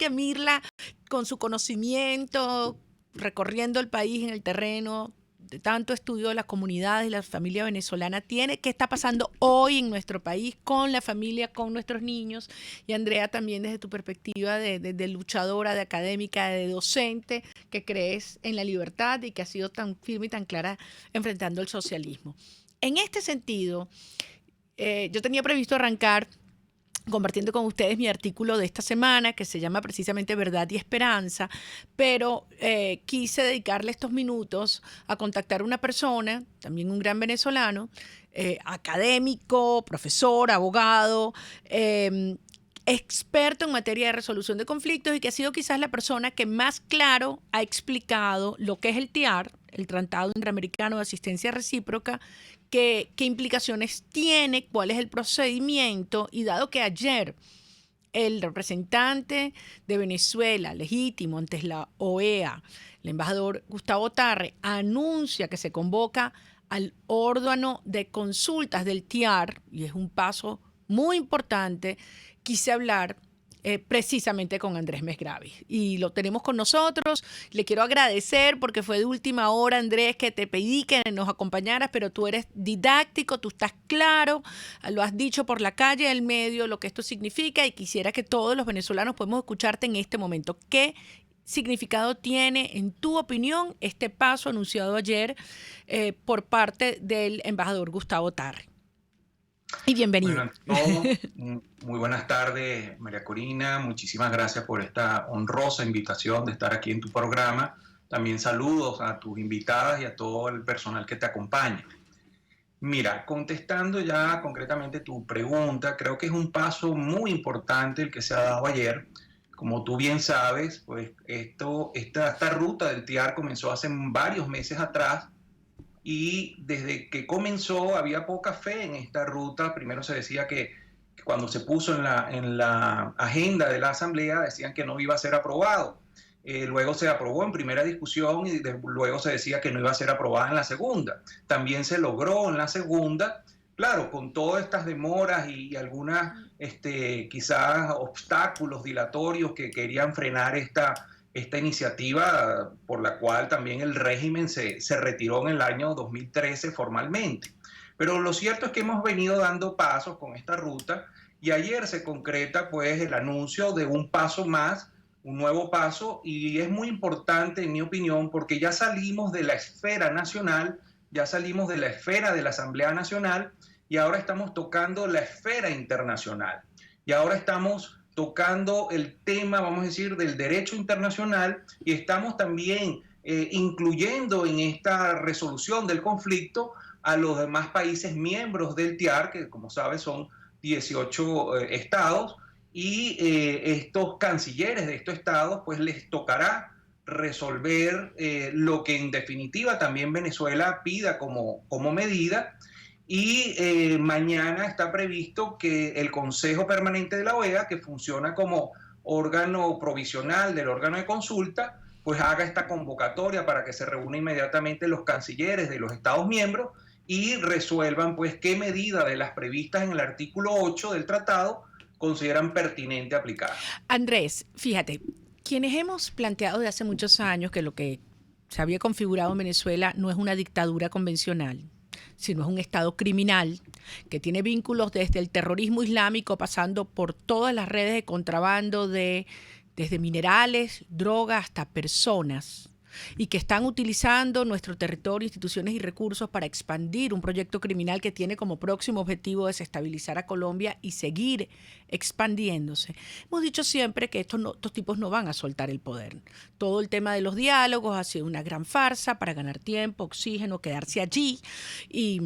que Mirla, con su conocimiento, recorriendo el país en el terreno, de tanto estudio de las comunidades y la familia venezolana tiene, qué está pasando hoy en nuestro país con la familia, con nuestros niños. Y Andrea, también desde tu perspectiva de luchadora, de académica, de docente, que crees en la libertad y que ha sido tan firme y tan clara enfrentando el socialismo. En este sentido, yo tenía previsto arrancar compartiendo con ustedes mi artículo de esta semana, que se llama precisamente Verdad y Esperanza, pero quise dedicarle estos minutos a contactar a una persona, también un gran venezolano, académico, profesor, abogado, experto en materia de resolución de conflictos y que ha sido quizás la persona que más claro ha explicado lo que es el TIAR, el Tratado Interamericano de Asistencia Recíproca, qué implicaciones tiene, cuál es el procedimiento, y dado que ayer el representante de Venezuela legítimo ante la OEA, el embajador Gustavo Tarre, anuncia que se convoca al órgano de consultas del TIAR, y es un paso muy importante, quise hablar precisamente con Andrés Mesgravi. Y lo tenemos con nosotros. Le quiero agradecer porque fue de última hora, Andrés, que te pedí que nos acompañaras, pero tú eres didáctico, tú estás claro, lo has dicho por la calle del medio, lo que esto significa, y quisiera que todos los venezolanos podamos escucharte en este momento. ¿Qué significado tiene, en tu opinión, este paso anunciado ayer por parte del embajador Gustavo Tarre? Y bienvenido. Bueno, ante todo, muy buenas tardes, María Corina. Muchísimas gracias por esta honrosa invitación de estar aquí en tu programa. También saludos a tus invitadas y a todo el personal que te acompaña. Mira, contestando ya concretamente tu pregunta, creo que es un paso muy importante el que se ha dado ayer. Como tú bien sabes, pues esta ruta del TIAR comenzó hace varios meses atrás y desde que comenzó había poca fe en esta ruta. Primero se decía que cuando se puso en la agenda de la Asamblea decían que no iba a ser aprobado. Luego se aprobó en primera discusión y luego se decía que no iba a ser aprobada en la segunda. También se logró en la segunda, claro, con todas estas demoras y algunas quizás obstáculos dilatorios que querían frenar esta iniciativa por la cual también el régimen se retiró en el año 2013 formalmente. Pero lo cierto es que hemos venido dando pasos con esta ruta y ayer se concreta pues el anuncio de un paso más, un nuevo paso, y es muy importante en mi opinión porque ya salimos de la esfera nacional, ya salimos de la esfera de la Asamblea Nacional y ahora estamos tocando la esfera internacional. Y ahora estamos tocando el tema, vamos a decir, del derecho internacional y estamos también incluyendo en esta resolución del conflicto a los demás países miembros del TIAR, que como sabes son 18 estados, y estos cancilleres de estos estados pues les tocará resolver lo que en definitiva también Venezuela pida como medida. Y mañana está previsto que el Consejo Permanente de la OEA, que funciona como órgano provisional del órgano de consulta, pues haga esta convocatoria para que se reúnan inmediatamente los cancilleres de los Estados miembros y resuelvan pues qué medida de las previstas en el artículo 8 del tratado consideran pertinente aplicar. Andrés, fíjate, quienes hemos planteado de hace muchos años que lo que se había configurado en Venezuela no es una dictadura convencional, sino es un Estado criminal que tiene vínculos desde el terrorismo islámico, pasando por todas las redes de contrabando, desde minerales, drogas hasta personas, y que están utilizando nuestro territorio, instituciones y recursos para expandir un proyecto criminal que tiene como próximo objetivo desestabilizar a Colombia y seguir expandiéndose. Hemos dicho siempre que estos tipos no van a soltar el poder. Todo el tema de los diálogos ha sido una gran farsa para ganar tiempo, oxígeno, quedarse allí. Y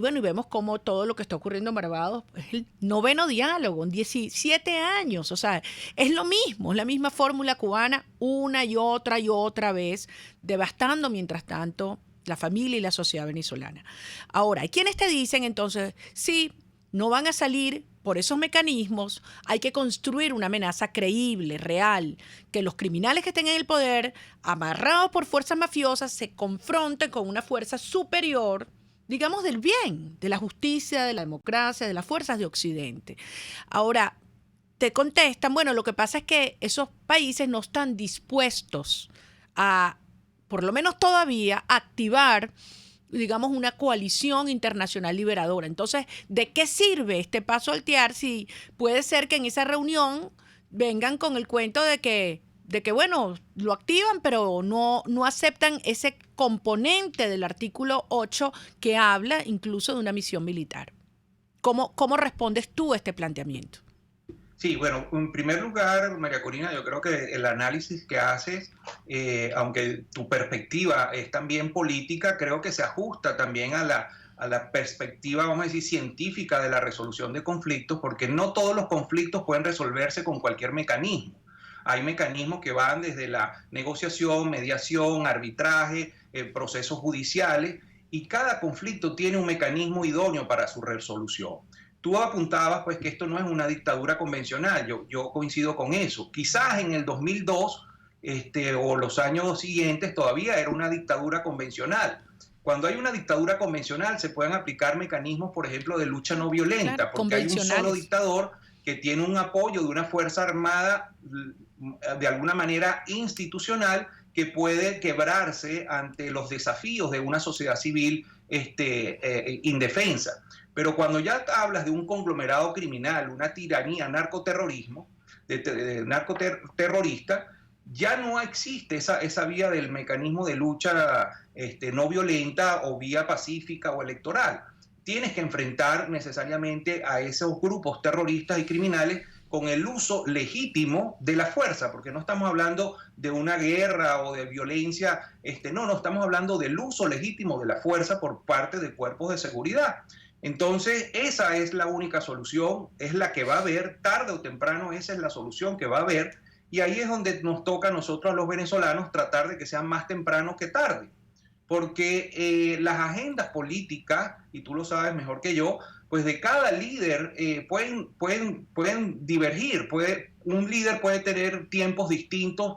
bueno, y vemos cómo todo lo que está ocurriendo en Barbados es el noveno diálogo en 17 años. O sea, es lo mismo, es la misma fórmula cubana una y otra vez, devastando mientras tanto la familia y la sociedad venezolana. Ahora, hay quienes te dicen entonces, sí, no van a salir por esos mecanismos, hay que construir una amenaza creíble, real, que los criminales que estén en el poder, amarrados por fuerzas mafiosas, se confronten con una fuerza superior, digamos, del bien, de la justicia, de la democracia, de las fuerzas de Occidente. Ahora, te contestan, bueno, lo que pasa es que esos países no están dispuestos a, por lo menos todavía, activar, digamos, una coalición internacional liberadora. Entonces, ¿de qué sirve este paso al TIAR si puede ser que en esa reunión vengan con el cuento de que bueno, lo activan, pero no aceptan ese componente del artículo 8 que habla incluso de una misión militar? ¿Cómo respondes tú a este planteamiento? Sí, bueno, en primer lugar, María Corina, yo creo que el análisis que haces, aunque tu perspectiva es también política, creo que se ajusta también a la perspectiva, vamos a decir, científica de la resolución de conflictos, porque no todos los conflictos pueden resolverse con cualquier mecanismo. Hay mecanismos que van desde la negociación, mediación, arbitraje, procesos judiciales, y cada conflicto tiene un mecanismo idóneo para su resolución. Tú apuntabas pues que esto no es una dictadura convencional, yo coincido con eso. Quizás en el 2002 o los años siguientes todavía era una dictadura convencional. Cuando hay una dictadura convencional se pueden aplicar mecanismos, por ejemplo, de lucha no violenta, claro, porque hay un solo dictador que tiene un apoyo de una fuerza armada de alguna manera institucional que puede quebrarse ante los desafíos de una sociedad civil indefensa. Pero cuando ya hablas de un conglomerado criminal, una tiranía, narcoterrorismo, narcoterrorista, ya no existe esa vía del mecanismo de lucha no violenta o vía pacífica o electoral. Tienes que enfrentar necesariamente a esos grupos terroristas y criminales con el uso legítimo de la fuerza, porque no estamos hablando de una guerra o de violencia, no estamos hablando del uso legítimo de la fuerza por parte de cuerpos de seguridad. Entonces, esa es la única solución, es la que va a haber, tarde o temprano, esa es la solución que va a haber, y ahí es donde nos toca a nosotros, los venezolanos, tratar de que sea más temprano que tarde, porque las agendas políticas, y tú lo sabes mejor que yo, pues de cada líder pueden divergir, un líder puede tener tiempos distintos,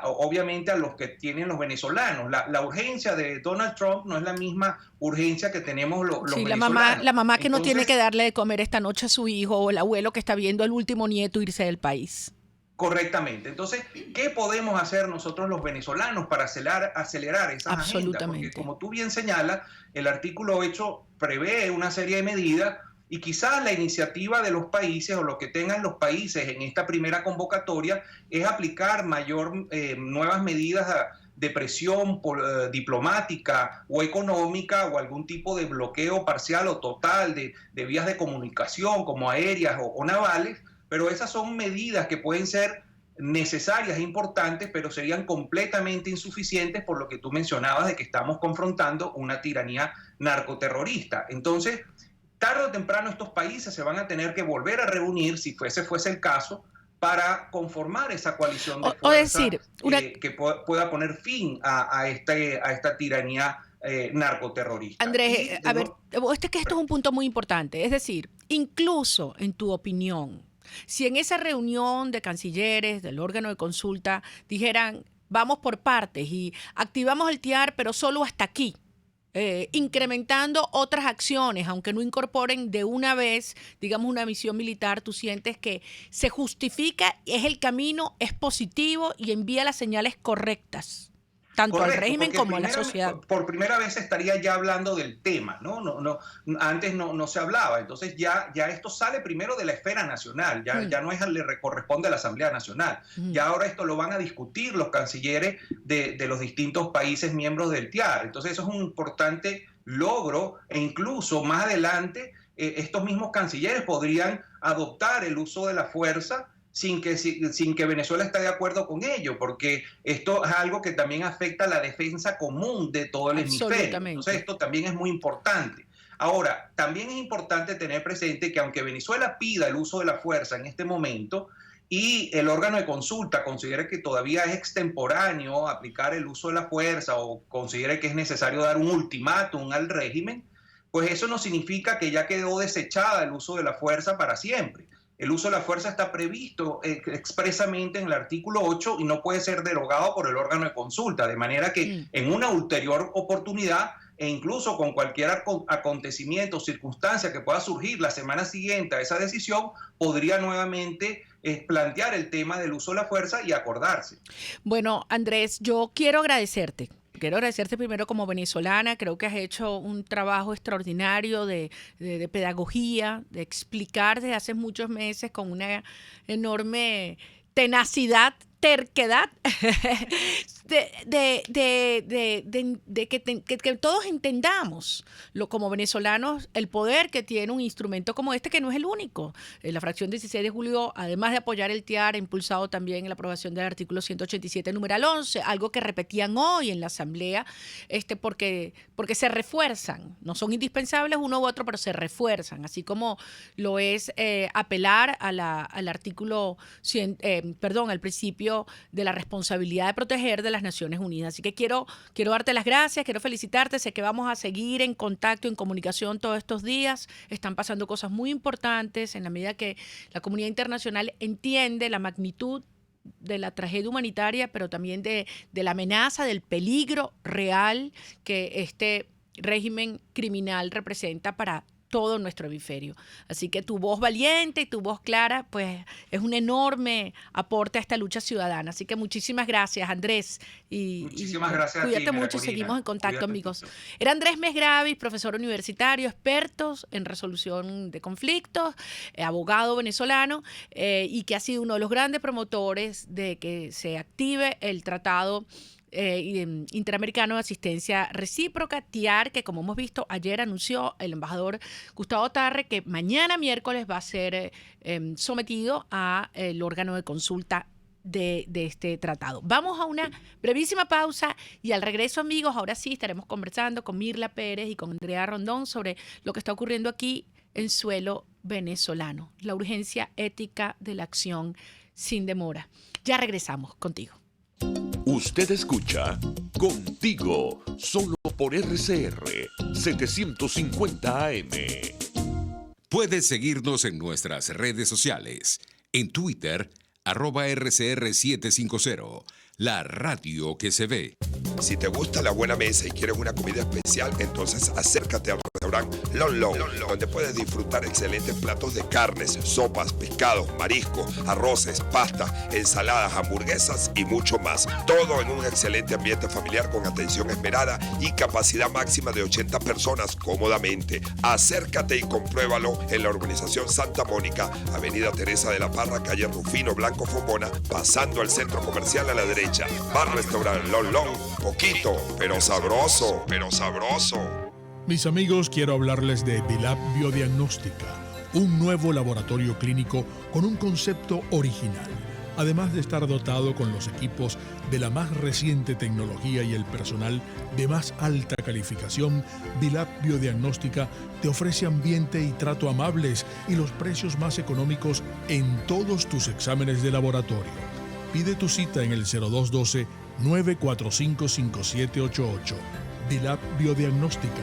obviamente a los que tienen los venezolanos. La urgencia de Donald Trump no es la misma urgencia que tenemos los venezolanos. La mamá que entonces no tiene que darle de comer esta noche a su hijo, o el abuelo que está viendo al último nieto irse del país. Correctamente. Entonces, ¿qué podemos hacer nosotros los venezolanos para acelerar esas agendas? Porque como tú bien señalas, el artículo 8 prevé una serie de medidas y quizás la iniciativa de los países o lo que tengan los países en esta primera convocatoria es aplicar nuevas medidas de presión diplomática o económica o algún tipo de bloqueo parcial o total de vías de comunicación como aéreas o navales, pero esas son medidas que pueden ser necesarias e importantes, pero serían completamente insuficientes por lo que tú mencionabas de que estamos confrontando una tiranía narcoterrorista. Entonces, tarde o temprano estos países se van a tener que volver a reunir, si fuese el caso, para conformar esa coalición de fuerza que pueda poner fin a esta tiranía narcoterrorista. Andrés, a ver, esto es un punto muy importante. Es decir, incluso en tu opinión, si en esa reunión de cancilleres, del órgano de consulta, dijeran, vamos por partes y activamos el TIAR, pero solo hasta aquí, incrementando otras acciones, aunque no incorporen de una vez, digamos, una misión militar, tú sientes que se justifica, es el camino, es positivo y envía las señales correctas, tanto al régimen como a la sociedad. Por primera vez estaría ya hablando del tema, ¿no? Antes no se hablaba, entonces ya esto sale primero de la esfera nacional, ya no le corresponde a la Asamblea Nacional, ya ahora esto lo van a discutir los cancilleres de los distintos países miembros del TIAR, entonces eso es un importante logro e incluso más adelante estos mismos cancilleres podrían adoptar el uso de la fuerza sin que Venezuela esté de acuerdo con ello, porque esto es algo que también afecta a la defensa común de todo el hemisferio. Entonces esto también es muy importante. Ahora, también es importante tener presente que aunque Venezuela pida el uso de la fuerza en este momento y el órgano de consulta considere que todavía es extemporáneo aplicar el uso de la fuerza o considere que es necesario dar un ultimátum al régimen, pues eso no significa que ya quedó desechada el uso de la fuerza para siempre. El uso de la fuerza está previsto expresamente en el artículo 8 y no puede ser derogado por el órgano de consulta, de manera que en una ulterior oportunidad e incluso con cualquier acontecimiento o circunstancia que pueda surgir la semana siguiente a esa decisión, podría nuevamente es plantear el tema del uso de la fuerza y acordarse. Bueno, Andrés, yo quiero agradecerte. Quiero agradecerte primero como venezolana. Creo que has hecho un trabajo extraordinario de pedagogía, de explicar desde hace muchos meses con una enorme tenacidad, terquedad, que todos entendamos como venezolanos el poder que tiene un instrumento como este, que no es el único. La fracción 16 de julio, además de apoyar el TIAR, ha impulsado también la aprobación del artículo 187, numeral 11, algo que repetían hoy en la Asamblea, porque se refuerzan. No son indispensables uno u otro, pero se refuerzan, así como lo es apelar al artículo, al principio de la responsabilidad de proteger de las Naciones Unidas. Así que quiero darte las gracias, quiero felicitarte. Sé que vamos a seguir en contacto, en comunicación todos estos días. Están pasando cosas muy importantes en la medida que la comunidad internacional entiende la magnitud de la tragedia humanitaria, pero también de la amenaza, del peligro real que este régimen criminal representa para todo nuestro hemisferio. Así que tu voz valiente y tu voz clara, pues es un enorme aporte a esta lucha ciudadana. Así que muchísimas gracias, Andrés. Muchísimas gracias a ti, cuídate mucho y seguimos en contacto, amigos. Era Andrés Mesgravis, profesor universitario, experto en resolución de conflictos, abogado venezolano, y que ha sido uno de los grandes promotores de que se active el tratado Interamericano de Asistencia Recíproca, TIAR, que como hemos visto ayer anunció el embajador Gustavo Tarre que mañana miércoles va a ser sometido al órgano de consulta de este tratado. Vamos a una brevísima pausa y al regreso, amigos, ahora sí estaremos conversando con Mirla Pérez y con Andrea Rondón sobre lo que está ocurriendo aquí en suelo venezolano, la urgencia ética de la acción sin demora. Ya regresamos contigo. Usted escucha Contigo, solo por RCR 750 AM. Puedes seguirnos en nuestras redes sociales. En Twitter, @RCR750, la radio que se ve. Si te gusta la buena mesa y quieres una comida especial, entonces acércate al restaurante Lon Lon, donde puedes disfrutar excelentes platos de carnes, sopas, pescados, mariscos, arroces, pastas, ensaladas, hamburguesas y mucho más. Todo en un excelente ambiente familiar con atención esmerada y capacidad máxima de 80 personas cómodamente. Acércate y compruébalo en la urbanización Santa Mónica, Avenida Teresa de la Parra, calle Rufino Blanco Fombona, pasando al centro comercial a la derecha. Bar Restaurant Lon Lon, poquito, pero sabroso, pero sabroso. Mis amigos, quiero hablarles de Vilap Biodiagnóstica, un nuevo laboratorio clínico con un concepto original. Además de estar dotado con los equipos de la más reciente tecnología y el personal de más alta calificación, Vilap Biodiagnóstica te ofrece ambiente y trato amables y los precios más económicos en todos tus exámenes de laboratorio. Pide tu cita en el 0212-945-5788. Vilap Biodiagnóstica.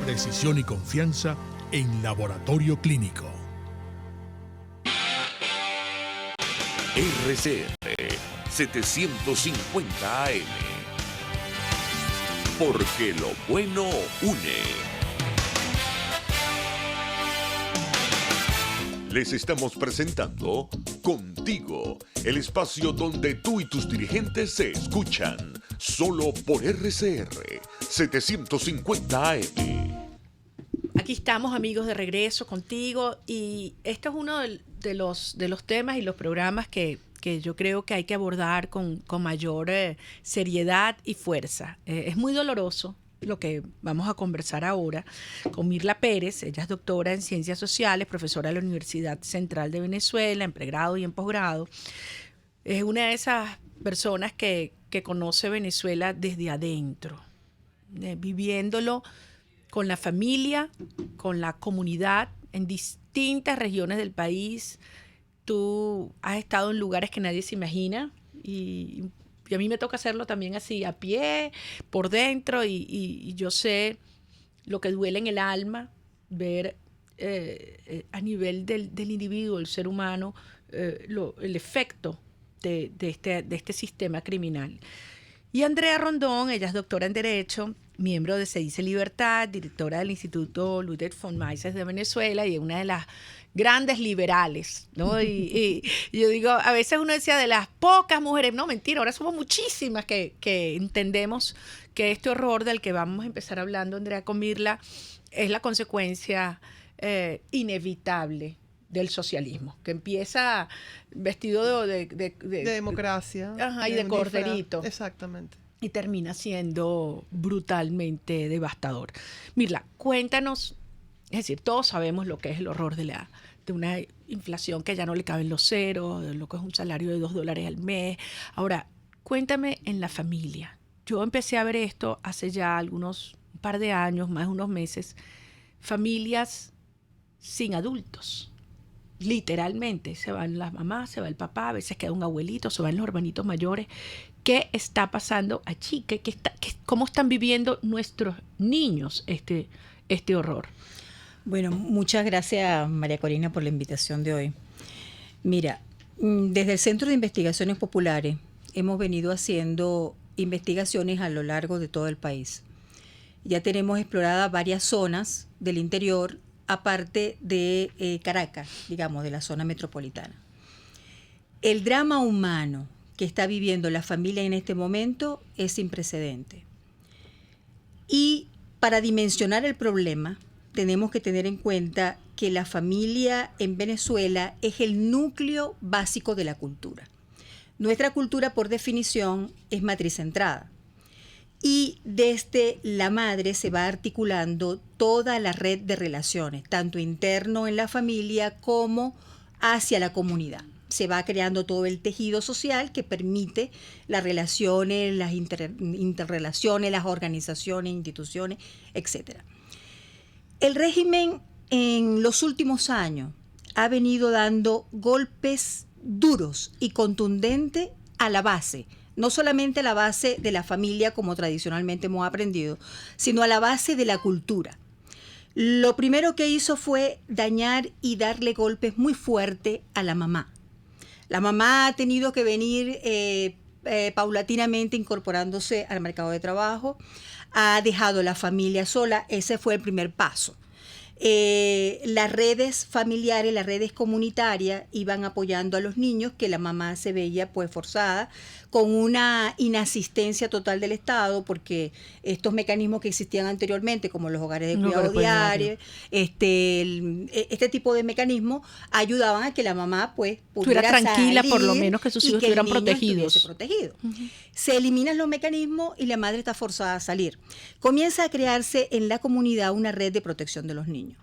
Precisión y confianza en laboratorio clínico. RCR 750 AM. Porque lo bueno une. Les estamos presentando Contigo, el espacio donde tú y tus dirigentes se escuchan, solo por RCR 750 AM. Aquí estamos, amigos, de regreso contigo, y esto es uno de los temas y los programas que yo creo que hay que abordar con mayor seriedad y fuerza. Es muy doloroso lo que vamos a conversar ahora con Mirla Pérez. Ella es doctora en Ciencias Sociales, profesora de la Universidad Central de Venezuela, en pregrado y en posgrado. Es una de esas personas que conoce Venezuela desde adentro, viviéndolo con la familia, con la comunidad, en distintas regiones del país. Tú has estado en lugares que nadie se imagina y a mí me toca hacerlo también así, a pie, por dentro, y yo sé lo que duele en el alma, ver a nivel del individuo, el ser humano, el efecto de este sistema criminal. Y Andrea Rondón, ella es doctora en Derecho, miembro de Se Dice Libertad, directora del Instituto Ludwig von Mises de Venezuela y una de las grandes liberales, ¿no? Y yo digo, a veces uno decía de las pocas mujeres, no, mentira, ahora somos muchísimas que entendemos que este horror del que vamos a empezar hablando, Andrea, con Mirla, es la consecuencia inevitable del socialismo, que empieza vestido de democracia. Ajá, y de corderito. Exactamente. Y termina siendo brutalmente devastador. Mirla, cuéntanos, es decir, todos sabemos lo que es el horror de una inflación que ya no le caben los ceros, de lo que es un salario de $2 al mes. Ahora, cuéntame en la familia. Yo empecé a ver esto hace ya un par de años, más de unos meses, familias sin adultos. Literalmente, se van las mamás, se va el papá, a veces queda un abuelito, se van los hermanitos mayores. ¿Qué está pasando allí? ¿Cómo están viviendo nuestros niños este horror? Bueno, muchas gracias, María Corina, por la invitación de hoy. Mira, desde el Centro de Investigaciones Populares hemos venido haciendo investigaciones a lo largo de todo el país. Ya tenemos exploradas varias zonas del interior, aparte de Caracas, digamos, de la zona metropolitana. El drama humano que está viviendo la familia en este momento es sin precedente. Y para dimensionar el problema, tenemos que tener en cuenta que la familia en Venezuela es el núcleo básico de la cultura. Nuestra cultura, por definición, es matricentrada. Y desde la madre se va articulando toda la red de relaciones, tanto interno en la familia como hacia la comunidad. Se va creando todo el tejido social que permite las relaciones, las interrelaciones, las organizaciones, instituciones, etc. El régimen en los últimos años ha venido dando golpes duros y contundentes a la base, no solamente a la base de la familia como tradicionalmente hemos aprendido, sino a la base de la cultura. Lo primero que hizo fue dañar y darle golpes muy fuertes a la mamá. La mamá ha tenido que venir paulatinamente incorporándose al mercado de trabajo, ha dejado la familia sola, ese fue el primer paso. Las redes familiares, las redes comunitarias iban apoyando a los niños que la mamá se veía pues forzada con una inasistencia total del Estado, porque estos mecanismos que existían anteriormente, como los hogares de cuidado diario, este tipo de mecanismos ayudaban a que la mamá pues pudiera tranquila, salir, por lo menos que sus hijos estuvieran protegidos. Se eliminan los mecanismos y la madre está forzada a salir. Comienza a crearse en la comunidad una red de protección de los niños.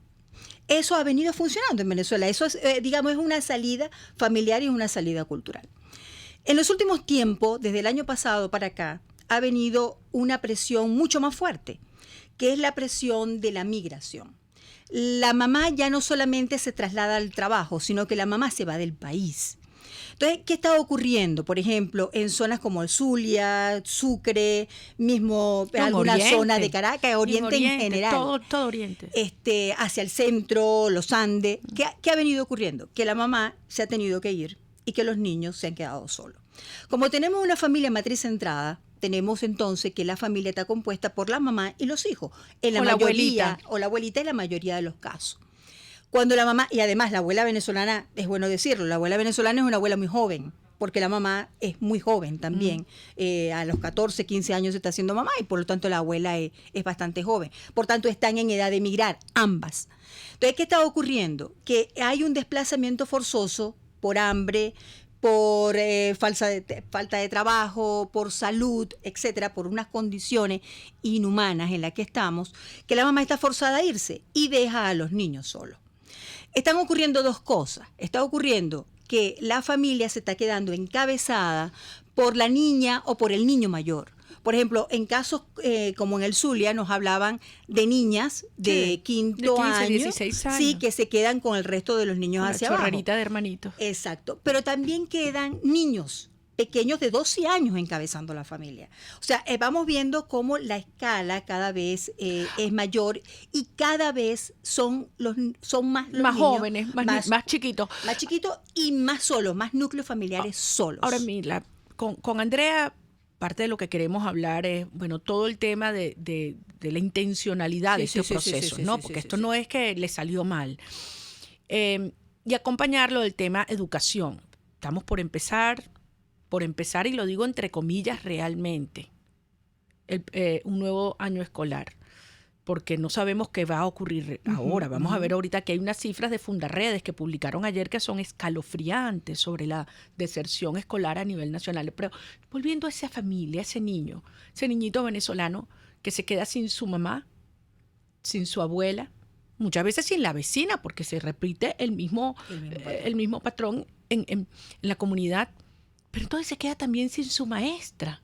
Eso ha venido funcionando en Venezuela. Eso es, digamos, es una salida familiar y una salida cultural. En los últimos tiempos, desde el año pasado para acá, ha venido una presión mucho más fuerte, que es la presión de la migración. La mamá ya no solamente se traslada al trabajo, sino que la mamá se va del país. Entonces, ¿qué está ocurriendo? Por ejemplo, en zonas como el Zulia, Sucre, mismo alguna zona de Caracas, Oriente en general. Todo Oriente. Hacia el centro, los Andes. ¿Qué ha venido ocurriendo? Que la mamá se ha tenido que ir y que los niños se han quedado solos. Como tenemos una familia matricentrada, tenemos entonces que la familia está compuesta por la mamá y los hijos, en la mayoría, o la abuelita en la mayoría de los casos. Cuando la mamá, y además la abuela venezolana, es bueno decirlo, la abuela venezolana es una abuela muy joven, porque la mamá es muy joven también. A los 14, 15 años se está haciendo mamá y por lo tanto la abuela es bastante joven. Por tanto, están en edad de emigrar, ambas. Entonces, ¿qué está ocurriendo? Que hay un desplazamiento forzoso por hambre, por falta de trabajo, por salud, etcétera, por unas condiciones inhumanas en las que estamos, que la mamá está forzada a irse y deja a los niños solos. Están ocurriendo dos cosas. Está ocurriendo que la familia se está quedando encabezada por la niña o por el niño mayor. Por ejemplo, en casos como en el Zulia nos hablaban de niñas de quinto de 15, año, 16 años. Sí, que se quedan con el resto de los niños hacia abajo. Chorrerita de hermanitos. Exacto. Pero también quedan niños pequeños de 12 años encabezando la familia. O sea, vamos viendo cómo la escala cada vez es mayor y cada vez son más los más niños, jóvenes, más chiquitos. Más chiquitos y más solos, más núcleos familiares solos. Ahora, mira, con Andrea parte de lo que queremos hablar es, bueno, todo el tema de la intencionalidad de este proceso, ¿no? Porque esto no es que le salió mal. Y acompañarlo del tema educación. Estamos por empezar, y lo digo entre comillas realmente, un nuevo año escolar, porque no sabemos qué va a ocurrir ahora. Vamos a ver ahorita que hay unas cifras de Fundarredes que publicaron ayer que son escalofriantes sobre la deserción escolar a nivel nacional. Pero volviendo a esa familia, ese niñito venezolano que se queda sin su mamá, sin su abuela, muchas veces sin la vecina, porque se repite el mismo patrón en la comunidad, pero entonces se queda también sin su maestra,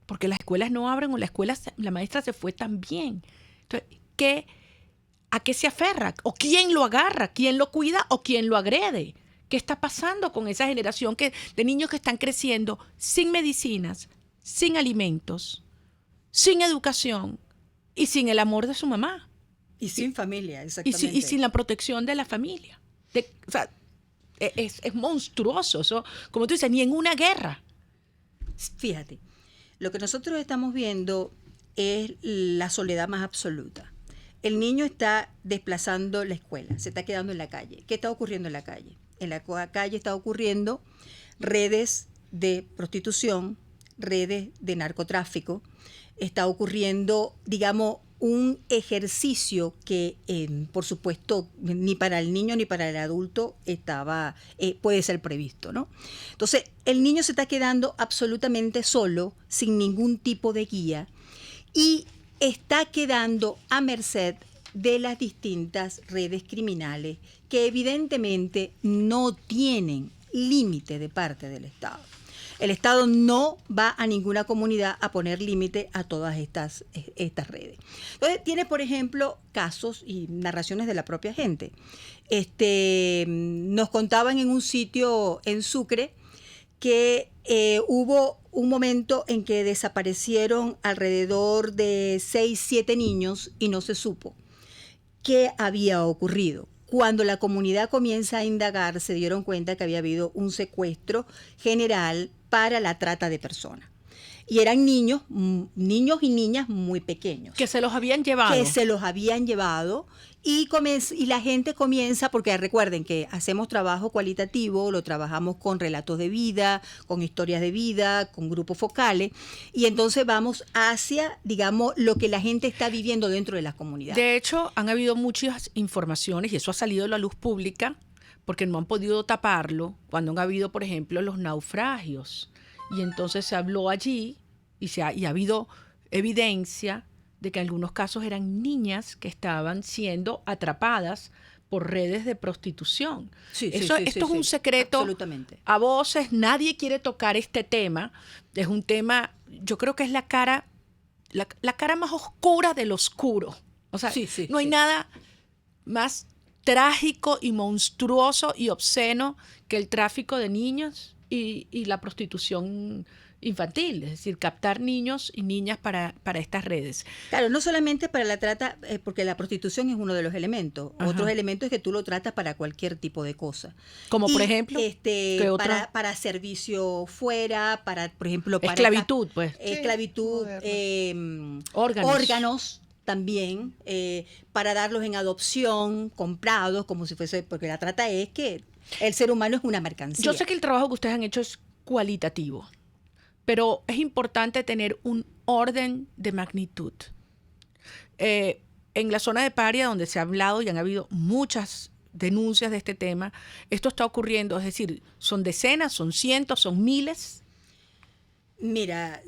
porque las escuelas no abren o la maestra se fue también. Entonces, ¿a qué se aferra? ¿O quién lo agarra? ¿Quién lo cuida o quién lo agrede? ¿Qué está pasando con esa generación de niños que están creciendo sin medicinas, sin alimentos, sin educación y sin el amor de su mamá? Y sin familia, exactamente. Y sin la protección de la familia. O sea, es monstruoso eso, como tú dices, ni en una guerra. Fíjate, lo que nosotros estamos viendo es la soledad más absoluta. El niño está desplazando la escuela, se está quedando en la calle. ¿Qué está ocurriendo en la calle? En la calle está ocurriendo redes de prostitución, redes de narcotráfico, está ocurriendo, digamos, un ejercicio que, por supuesto, ni para el niño ni para el adulto puede ser previsto, ¿no? Entonces, el niño se está quedando absolutamente solo, sin ningún tipo de guía, y está quedando a merced de las distintas redes criminales que evidentemente no tienen límite de parte del Estado. El Estado no va a ninguna comunidad a poner límite a todas estas redes. Entonces, tiene, por ejemplo, casos y narraciones de la propia gente. Nos contaban en un sitio en Sucre que hubo un momento en que desaparecieron alrededor de 6, 7 niños y no se supo qué había ocurrido. Cuando la comunidad comienza a indagar, se dieron cuenta que había habido un secuestro general para la trata de personas. Y eran niños y niñas muy pequeños. Que se los habían llevado. Y la gente comienza, porque recuerden que hacemos trabajo cualitativo, lo trabajamos con relatos de vida, con historias de vida, con grupos focales, y entonces vamos hacia, digamos, lo que la gente está viviendo dentro de las comunidades. De hecho, han habido muchas informaciones, y eso ha salido a la luz pública, porque no han podido taparlo, cuando han habido, por ejemplo, los naufragios. Y entonces se habló allí, y ha habido evidencia de que en algunos casos eran niñas que estaban siendo atrapadas por redes de prostitución. Esto es un secreto a voces, nadie quiere tocar este tema. Es un tema, yo creo que es la cara más oscura del oscuro. O sea, no hay nada más trágico y monstruoso y obsceno que el tráfico de niños y la prostitución infantil, es decir, captar niños y niñas para estas redes. Claro, no solamente para la trata, porque la prostitución es uno de los elementos. Ajá. Otros elementos es que tú lo tratas para cualquier tipo de cosa. Como por ejemplo, para servicio fuera, para, por ejemplo, para esclavitud, órganos también, para darlos en adopción, comprados, como si fuese, porque la trata es que el ser humano es una mercancía. Yo sé que el trabajo que ustedes han hecho es cualitativo, pero es importante tener un orden de magnitud. En la zona de Paria, donde se ha hablado y han habido muchas denuncias de este tema, esto está ocurriendo, es decir, ¿son decenas, son cientos, son miles? Mira,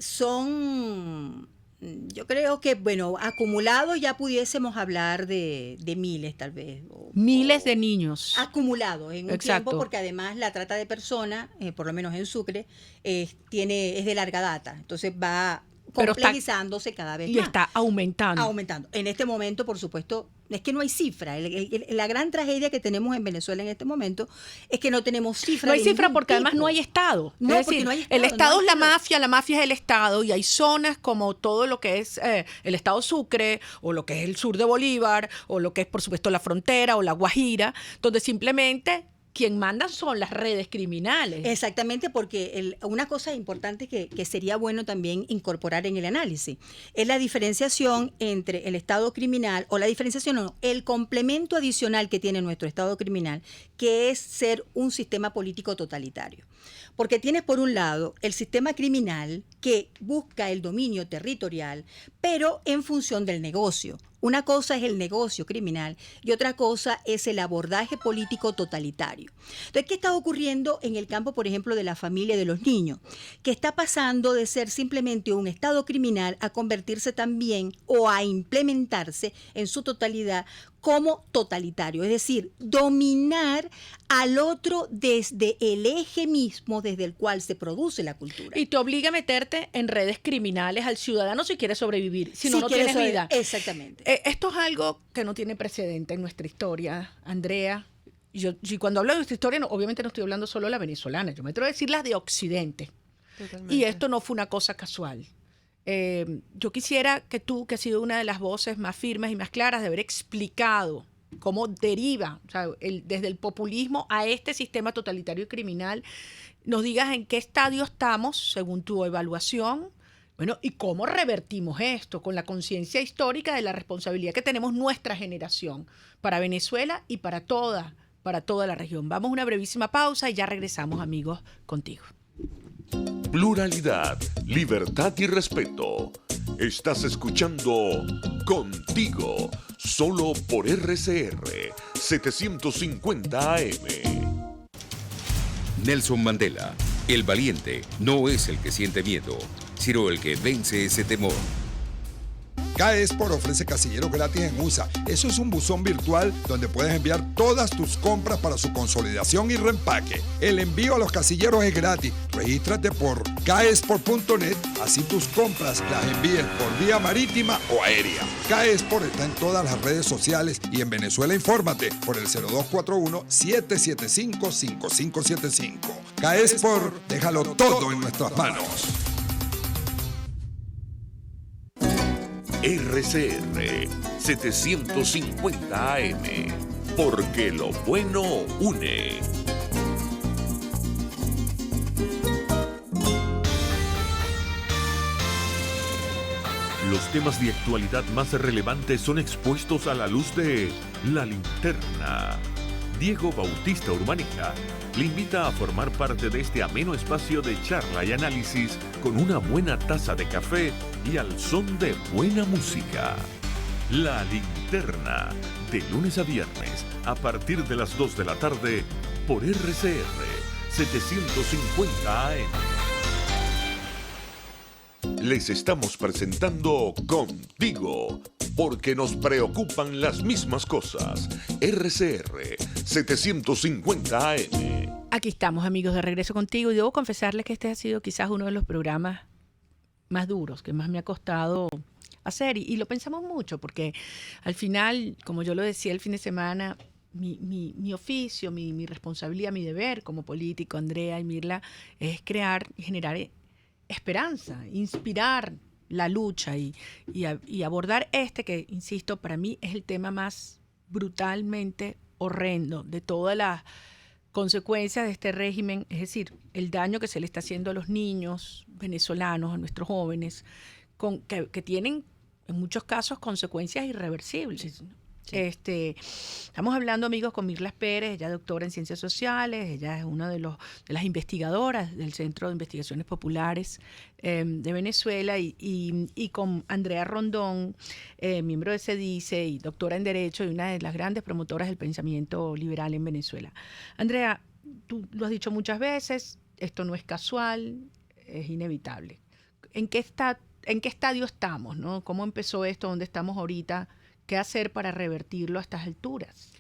yo creo que, bueno, acumulados ya pudiésemos hablar de miles tal vez. Miles de niños. Acumulados en un tiempo, porque además la trata de personas, por lo menos en Sucre, es de larga data. Entonces va complejizándose cada vez más. Y está aumentando. En este momento, por supuesto, es que no hay cifra. La gran tragedia que tenemos en Venezuela en este momento es que no tenemos cifra. No hay cifra porque además no hay Estado. No, es decir, no hay Estado, el Estado es la mafia es el Estado, y hay zonas como todo lo que es el Estado Sucre, o lo que es el sur de Bolívar, o lo que es, por supuesto, la frontera o la Guajira, donde simplemente quien manda son las redes criminales. Exactamente, porque una cosa importante que sería bueno también incorporar en el análisis es la diferenciación entre el Estado criminal, o la diferenciación, no, el complemento adicional que tiene nuestro Estado criminal, que es ser un sistema político totalitario. Porque tienes por un lado el sistema criminal que busca el dominio territorial, pero en función del negocio. Una cosa es el negocio criminal y otra cosa es el abordaje político totalitario. Entonces, ¿qué está ocurriendo en el campo, por ejemplo, de la familia y de los niños? Que está pasando de ser simplemente un Estado criminal a convertirse también o a implementarse en su totalidad como totalitario, es decir, dominar al otro desde el eje mismo desde el cual se produce la cultura. Y te obliga a meterte en redes criminales al ciudadano si quiere sobrevivir, si no tienes vida. Exactamente. Esto es algo que no tiene precedente en nuestra historia, Andrea. Yo cuando hablo de nuestra historia, obviamente no estoy hablando solo de la venezolana, yo me atrevo a decir las de Occidente. Totalmente. Y esto no fue una cosa casual. Yo quisiera que tú, que has sido una de las voces más firmes y más claras de haber explicado cómo deriva, o sea, desde el populismo a este sistema totalitario y criminal, nos digas en qué estadio estamos según tu evaluación, bueno, y cómo revertimos esto con la conciencia histórica de la responsabilidad que tenemos nuestra generación para Venezuela y para toda la región. Vamos a una brevísima pausa y ya regresamos, amigos, contigo. Pluralidad, libertad y respeto. Estás escuchando Contigo, solo por RCR 750 AM. Nelson Mandela, el valiente, no es el que siente miedo, sino el que vence ese temor. Caesport ofrece casilleros gratis en USA. Eso es un buzón virtual donde puedes enviar todas tus compras para su consolidación y reempaque. El envío a los casilleros es gratis. Regístrate por caesport.net, así tus compras las envíes por vía marítima o aérea. Caesport está en todas las redes sociales y en Venezuela infórmate por el 0241-775-5575. Caesport, déjalo todo en nuestras manos. RCR 750 AM, porque lo bueno une. Los temas de actualidad más relevantes son expuestos a la luz de La Linterna. Diego Bautista Urbaneja le invita a formar parte de este ameno espacio de charla y análisis con una buena taza de café y al son de buena música. La Linterna, de lunes a viernes, a partir de las 2 de la tarde, por RCR 750 AM. Les estamos presentando Contigo, porque nos preocupan las mismas cosas. RCR 750 AM. Aquí estamos, amigos, de regreso contigo, y debo confesarles que este ha sido quizás uno de los programas más duros, que más me ha costado hacer, y lo pensamos mucho, porque al final, como yo lo decía el fin de semana, mi oficio, mi responsabilidad, mi deber como político, Andrea y Mirla, es crear y generar esperanza, inspirar la lucha y abordar que, insisto, para mí es el tema más brutalmente horrendo de todas las consecuencias de este régimen, es decir, el daño que se le está haciendo a los niños venezolanos, a nuestros jóvenes, que tienen en muchos casos consecuencias irreversibles. Sí. Estamos hablando, amigos, con Mirla Pérez, ella es doctora en Ciencias Sociales, ella es una de las investigadoras del Centro de Investigaciones Populares de Venezuela, y con Andrea Rondón, miembro de CEDICE y doctora en Derecho y una de las grandes promotoras del pensamiento liberal en Venezuela. Andrea, tú lo has dicho muchas veces, esto no es casual, es inevitable. ¿En qué estadio estamos, ¿no? ¿Cómo empezó esto? ¿Dónde estamos ahorita? ¿Qué hacer para revertirlo a estas alturas?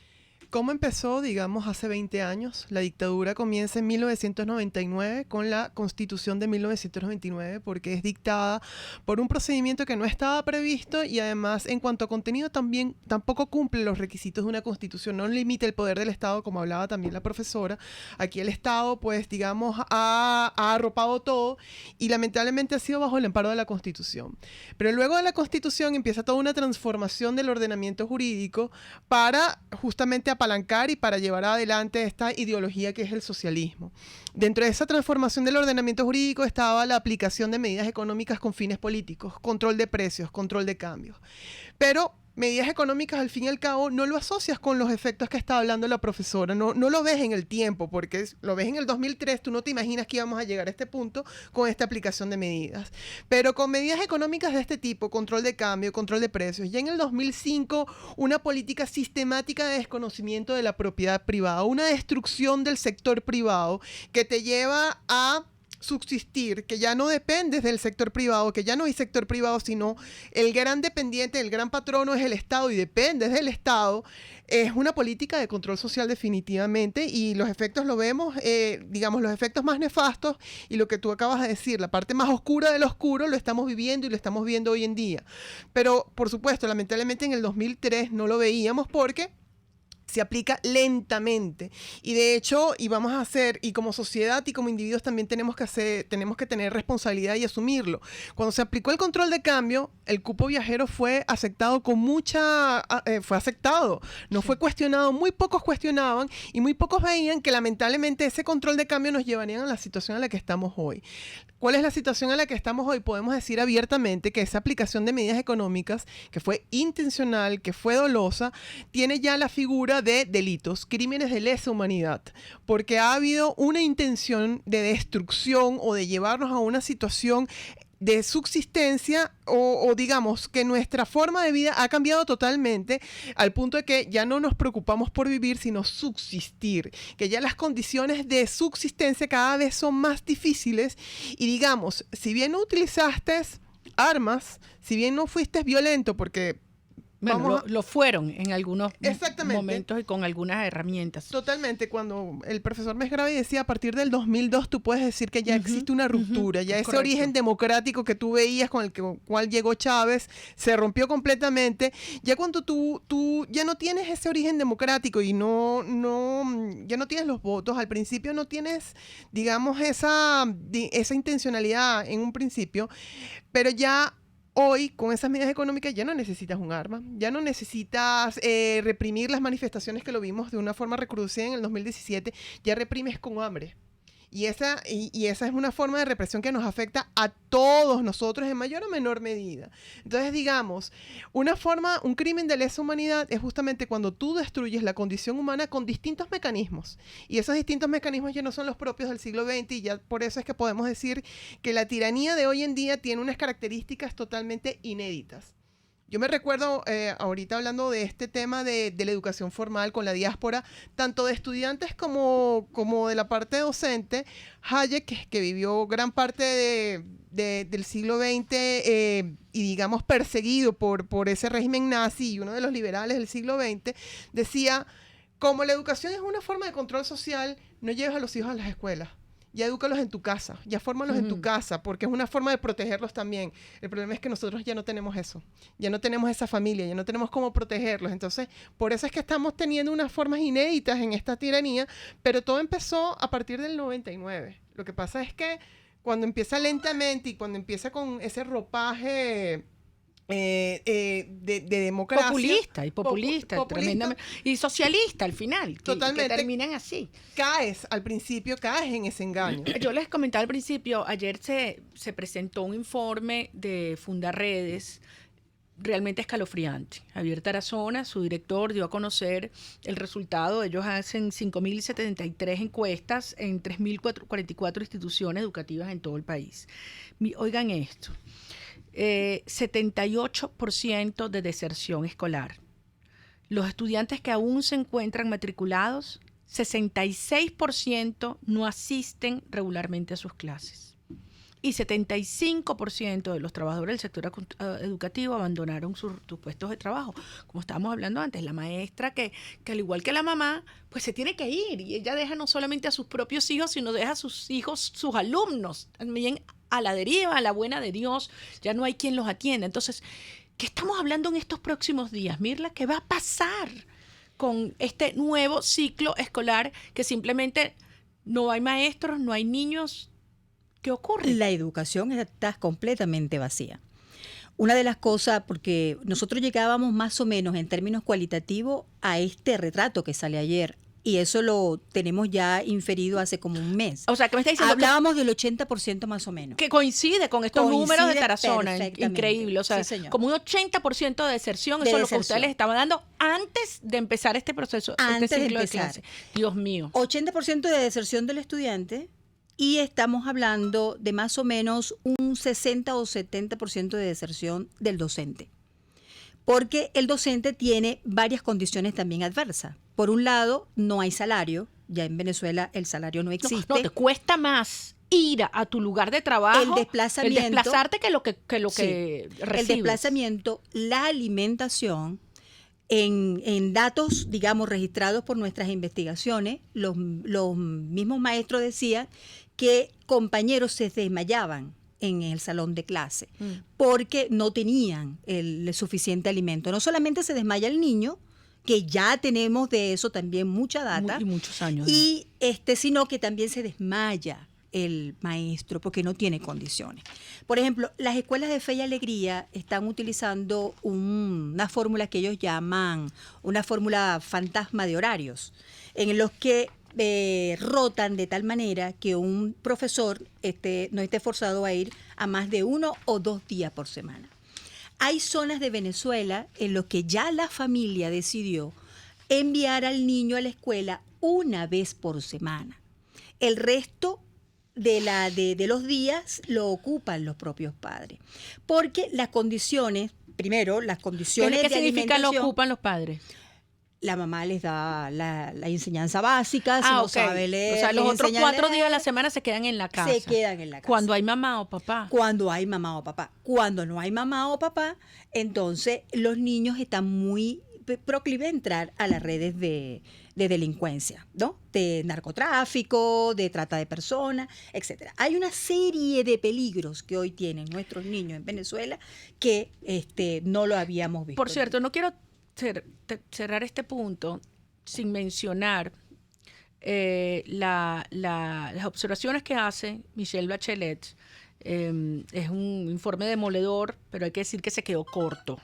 ¿Cómo empezó, digamos, hace 20 años? La dictadura comienza en 1999 con la Constitución de 1999, porque es dictada por un procedimiento que no estaba previsto y además en cuanto a contenido tampoco cumple los requisitos de una Constitución, no limita el poder del Estado, como hablaba también la profesora. Aquí el Estado, pues, digamos, ha arropado todo y lamentablemente ha sido bajo el amparo de la Constitución. Pero luego de la Constitución empieza toda una transformación del ordenamiento jurídico para justamente apalancar y para llevar adelante esta ideología que es el socialismo. Dentro de esa transformación del ordenamiento jurídico estaba la aplicación de medidas económicas con fines políticos, control de precios, control de cambios. Pero medidas económicas, al fin y al cabo, no lo asocias con los efectos que está hablando la profesora, no lo ves en el tiempo, porque lo ves en el 2003, tú no te imaginas que íbamos a llegar a este punto con esta aplicación de medidas. Pero con medidas económicas de este tipo, control de cambio, control de precios, ya en el 2005, una política sistemática de desconocimiento de la propiedad privada, una destrucción del sector privado que te lleva a subsistir, que ya no dependes del sector privado, que ya no hay sector privado, sino el gran dependiente, el gran patrono es el Estado y dependes del Estado, es una política de control social definitivamente, y los efectos lo vemos, digamos, los efectos más nefastos y lo que tú acabas de decir, la parte más oscura de lo oscuro, lo estamos viviendo y lo estamos viendo hoy en día. Pero, por supuesto, lamentablemente en el 2003 no lo veíamos porque se aplica lentamente, y de hecho, y vamos a hacer, y como sociedad y como individuos también tenemos que tener responsabilidad y asumirlo. Cuando se aplicó el control de cambio, el cupo viajero fue aceptado fue aceptado, no fue cuestionado, muy pocos cuestionaban y muy pocos veían que lamentablemente ese control de cambio nos llevaría a la situación en la que estamos hoy. ¿Cuál es la situación en la que estamos hoy? Podemos decir abiertamente que esa aplicación de medidas económicas, que fue intencional, que fue dolosa, tiene ya la figura de delitos, crímenes de lesa humanidad, porque ha habido una intención de destrucción o de llevarnos a una situación de subsistencia o digamos que nuestra forma de vida ha cambiado totalmente al punto de que ya no nos preocupamos por vivir sino subsistir, que ya las condiciones de subsistencia cada vez son más difíciles y digamos, si bien no utilizaste armas, si bien no fuiste violento porque bueno, lo fueron en algunos momentos y con algunas herramientas. Totalmente. Cuando el profesor Mesgravi decía a partir del 2002 tú puedes decir que ya existe una ruptura, ya ese correcto. Origen democrático que tú veías con el cual llegó Chávez se rompió completamente. Ya cuando tú ya no tienes ese origen democrático y ya no tienes los votos, al principio no tienes, digamos, esa intencionalidad en un principio, pero ya hoy, con esas medidas económicas, ya no necesitas un arma, ya no necesitas reprimir las manifestaciones que lo vimos de una forma recrudecida en el 2017, ya reprimes con hambre. Y esa es una forma de represión que nos afecta a todos nosotros en mayor o menor medida. Entonces, digamos, un crimen de lesa humanidad es justamente cuando tú destruyes la condición humana con distintos mecanismos. Y esos distintos mecanismos ya no son los propios del siglo XX y ya por eso es que podemos decir que la tiranía de hoy en día tiene unas características totalmente inéditas. Yo me recuerdo ahorita hablando de este tema de la educación formal con la diáspora, tanto de estudiantes como de la parte docente, Hayek, que vivió gran parte del siglo XX y digamos perseguido por ese régimen nazi y uno de los liberales del siglo XX, decía, como la educación es una forma de control social, no lleves a los hijos a las escuelas. Ya edúcalos en tu casa, ya fórmalos en tu casa, porque es una forma de protegerlos también. El problema es que nosotros ya no tenemos eso, ya no tenemos esa familia, ya no tenemos cómo protegerlos. Entonces, por eso es que estamos teniendo unas formas inéditas en esta tiranía, pero todo empezó a partir del 99. Lo que pasa es que cuando empieza lentamente y cuando empieza con ese ropaje de democracia. Populista, tremendamente. Y socialista al final, que terminan así. Al principio caes en ese engaño. Yo les comentaba al principio, ayer se presentó un informe de Fundaredes realmente escalofriante. Javier Tarazona, su director, dio a conocer el resultado. Ellos hacen 5.073 encuestas en 3.044 instituciones educativas en todo el país. Oigan esto. 78% de deserción escolar. Los estudiantes que aún se encuentran matriculados, 66% no asisten regularmente a sus clases. Y 75% de los trabajadores del sector educativo abandonaron sus puestos de trabajo. Como estábamos hablando antes, la maestra que al igual que la mamá, pues se tiene que ir. Y ella deja no solamente a sus propios hijos, sino deja a sus hijos, sus alumnos, también a la deriva, a la buena de Dios. Ya no hay quien los atienda. Entonces, ¿qué estamos hablando en estos próximos días, Mirla? ¿Qué va a pasar con este nuevo ciclo escolar que simplemente no hay maestros, no hay niños? ¿Qué ocurre? La educación está completamente vacía. Una de las cosas, porque nosotros llegábamos más o menos en términos cualitativos a este retrato que sale ayer, y eso lo tenemos ya inferido hace como un mes. O sea, que me está diciendo hablábamos del 80% más o menos. que coincide con estos números de Tarazona. Perfectamente. Increíble. O sea, Sí, señor. como un 80% de deserción, De eso es lo que deserción. ustedes les estaban dando antes de empezar este proceso, Antes este de ciclo de empezar. clase. Dios mío. 80% de deserción del estudiante, y estamos hablando de más o menos un 60 o 70% de deserción del docente. Porque el docente tiene varias condiciones también adversas. Por un lado, no hay salario. Ya en Venezuela el salario no existe. No, te cuesta más ir a tu lugar de trabajo, El desplazamiento. el desplazarte que lo que Sí. recibes. El desplazamiento, la alimentación, en datos, digamos, registrados por nuestras investigaciones, los mismos maestros decían que compañeros se desmayaban en el salón de clase porque no tenían el suficiente alimento. No solamente se desmaya el niño, que ya tenemos de eso también mucha data, Y muchos años. y sino que también se desmaya el maestro porque no tiene condiciones. Por ejemplo, las escuelas de Fe y Alegría están utilizando una fórmula que ellos llaman una fórmula fantasma de horarios, en los que rotan de tal manera que un profesor no esté forzado a ir a más de 1 o 2 días por semana. Hay zonas de Venezuela en los que ya la familia decidió enviar al niño a la escuela una vez por semana. El resto de los días lo ocupan los propios padres. Porque las condiciones, primero, las condiciones ¿Qué de significa lo alimentación, ocupan los padres? la mamá les da la enseñanza básica, si no ok. sabe leer. O sea, los les otros enseña a 4 días de leer. la semana se quedan en la casa. Se quedan en la casa. Cuando hay mamá o papá. Cuando hay mamá o papá. Cuando no hay mamá o papá, entonces los niños están muy proclives a entrar a las redes de delincuencia, ¿no? De narcotráfico, de trata de personas, etcétera. Hay una serie de peligros que hoy tienen nuestros niños en Venezuela que no lo habíamos visto. Por cierto, no quiero cerrar este punto sin mencionar las observaciones que hace Michelle Bachelet. Es un informe demoledor, pero hay que decir que se quedó corto.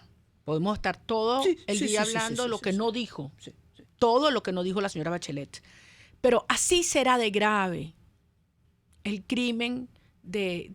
Podemos estar todo el día hablando de lo que no dijo. Todo lo que no dijo la señora Bachelet. Pero así será de grave el crimen del